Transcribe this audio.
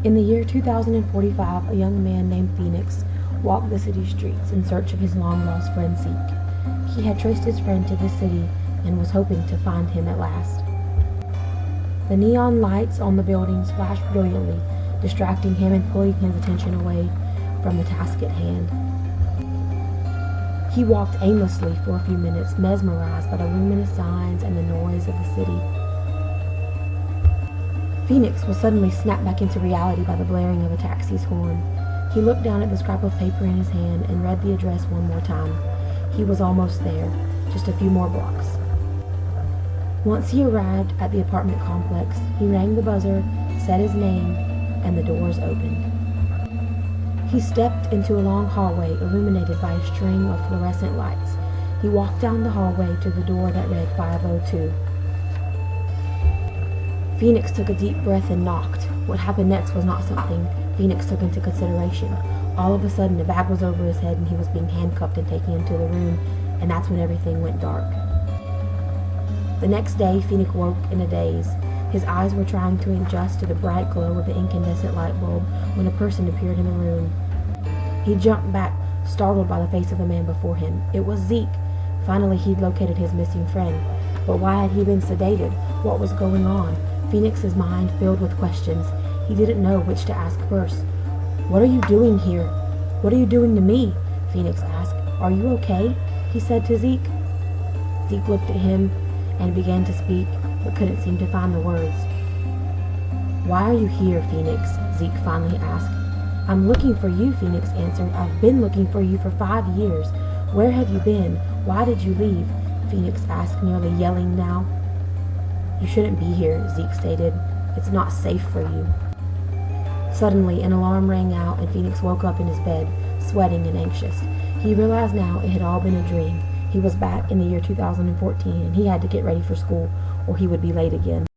In the year 2045, a young man named Phoenix walked the city streets in search of his long-lost friend Zeke. He had traced his friend to this city and was hoping to find him at last. The neon lights on the buildings flashed brilliantly, distracting him and pulling his attention away from the task at hand. He walked aimlessly for a few minutes, mesmerized by the luminous signs and the noise of the city. Phoenix was suddenly snapped back into reality by the blaring of a taxi's horn. He looked down at the scrap of paper in his hand and read the address one more time. He was almost there, just a few more blocks. Once he arrived at the apartment complex, he rang the buzzer, said his name, and the doors opened. He stepped into a long hallway illuminated by a string of fluorescent lights. He walked down the hallway to the door that read 502. Phoenix took a deep breath and knocked. What happened next was not something Phoenix took into consideration. All of a sudden, a bag was over his head and he was being handcuffed and taken into the room, and that's when everything went dark. The next day, Phoenix woke in a daze. His eyes were trying to adjust to the bright glow of the incandescent light bulb when a person appeared in the room. He jumped back, startled by the face of the man before him. It was Zeke. Finally, he'd located his missing friend. But why had he been sedated? What was going on? Phoenix's mind filled with questions. He didn't know which to ask first. "What are you doing here? What are you doing to me?" Phoenix asked. "Are you okay?" he said to Zeke. Zeke looked at him and began to speak, but couldn't seem to find the words. "Why are you here, Phoenix?" Zeke finally asked. "I'm looking for you," Phoenix answered. "I've been looking for you for 5 years. Where have you been? Why did you leave?" Phoenix asked, nearly yelling now. "You shouldn't be here," Zeke stated. "It's not safe for you." Suddenly, an alarm rang out and Phoenix woke up in his bed, sweating and anxious. He realized now it had all been a dream. He was back in the year 2014 and he had to get ready for school or he would be late again.